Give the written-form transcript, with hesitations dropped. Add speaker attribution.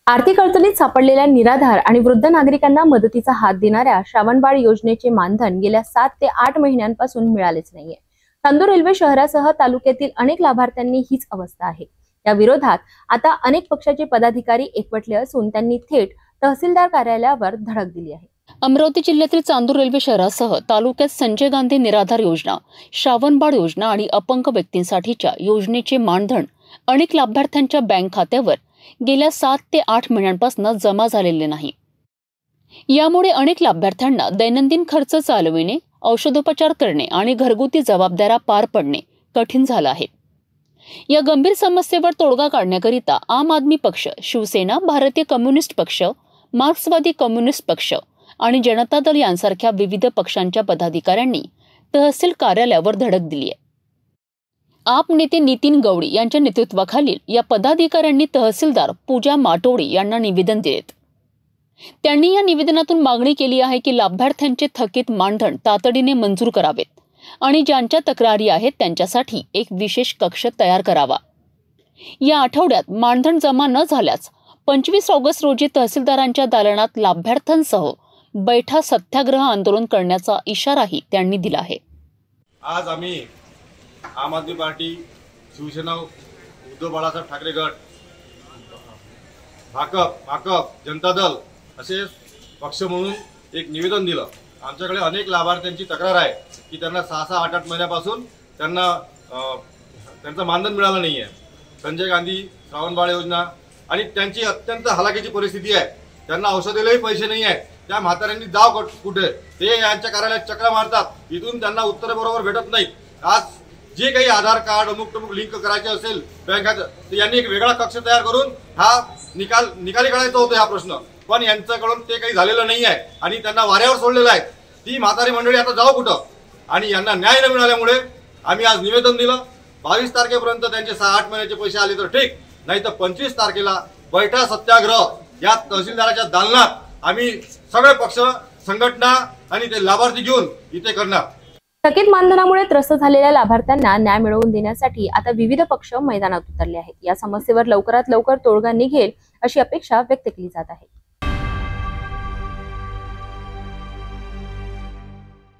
Speaker 1: आर्थिक अडचणीत सापडलेल्या निराधार आणि वृद्ध नागरिकांना मदतीचा हात देणाऱ्या श्रावणबाळ योजनेचे मानधन गेल्या 7 ते 8 महिन्यांपासून मिळालेच नाहीये। चांदूर रेल्वे शहरासह तालुक्यातील अनेक लाभार्थ्यांनी हीच अवस्था आहे। या विरोधात आता अनेक पक्षाचे पदाधिकारी एकवटले असून त्यांनी थेट तहसीलदार कार्यालयावर धडक दिली आहे।
Speaker 2: अमरावती जिल्ह्यातील चांदूर रेल्वे शहरासह तालुक्यात संजय गांधी निराधार योजना, श्रावणबाळ योजना आणि अपंग व्यक्तींसाठीच्या योजनेचे मानधन अनेक लाभार्थ्यांच्या बँक खात्यावर गेल्या 7 ते 8 महिन्यांपासून जमा झालेले नाही। यामुळे अनेक लाभार्थ्यांना दैनंदिन खर्च चालविणे, औषधोपचार करणे आणि घरगुती जबाबदाऱ्या पार पडणे कठीण झालं आहे। या गंभीर समस्येवर तोडगा काढण्याकरिता आम आदमी पक्ष, शिवसेना, भारतीय कम्युनिस्ट पक्ष, मार्क्सवादी कम्युनिस्ट पक्ष आणि जनता दल यांसारख्या विविध पक्षांच्या पदाधिकाऱ्यांनी तहसील कार्यालयावर धडक दिली आहे। आप नेते नितीन गवडी यांच्या नेतृत्वाखालील या पदाधिकाऱ्यांनी तहसीलदार पूजा माटोडी यांना निवेदन दिलेत। त्यांनी या निवेदनातून मागणी केली आहे की लाभार्थ्यांचे थकीत मानधन तातडीने मंजूर करावेत आणि ज्यांच्या तक्रारी आहेत त्यांच्यासाठी एक विशेष कक्ष तयार करावा। या आठवड्यात मानधन जमा न झाल्यास 25 ऑगस्ट रोजी तहसीलदारांच्या दालनात लाभार्थ्यांसह बैठा सत्याग्रह आंदोलन करण्याचा इशाराही त्यांनी दिला आहे।
Speaker 3: आज आम्ही आम आदमी पार्टी, शिवसेना, उद्धव बाळासाहेब ठाकरे गट, भाकप, जनता दल असे पक्ष म्हणून एक निवेदन दिलं। आमच्याकडे अनेक लाभार्थ्यांची तक्रार आहे की त्यांना 6-6, 8-8 महिन्यापासून त्यांचं मानधन मिळालं नाही आहे। संजय गांधी श्रावणबाळ योजना आणि त्यांची अत्यंत हलाखीची परिस्थिती आहे। त्यांना औषधालाही पैसे नाही आहेत। त्या म्हाताऱ्यांनी जाव कुठे ते यांच्या कार्यालयात चक्रा मारतात, इथून त्यांना उत्तर बरोबर भेटत नाही। आज जे काही आधार कार्ड अमुक लिंक करायचे असेल बँकात, तर यांनी एक वेगळा कक्ष तयार करून हा निकाली काढायचा होता हा प्रश्न, पण यांच्याकडून ते काही झालेलं नाही आहे आणि त्यांना वाऱ्यावर सोडलेलं आहे। ती म्हातारी मंडळी आता जाऊ कुठं? आणि यांना न्याय न मिळाल्यामुळे आम्ही आज निवेदन दिलं। 22 तारखेपर्यंत त्यांचे 6-8 महिन्याचे पैसे आले तर ठीक, नाही तर 25 तारखेला बैठा सत्याग्रह या तहसीलदाराच्या दालनात आम्ही सगळे पक्ष, संघटना आणि ते लाभार्थी घेऊन इथे करणार।
Speaker 1: थकीत मानधनामुळे त्रस्त झालेल्या लाभार्थ्यांना न्याय मिळवून देण्यासाठी आता विविध पक्ष मैदानात उतरले आहेत। या समस्येवर लवकरात लवकर तोडगा निघेल अशी अपेक्षा व्यक्त केली जात आहे।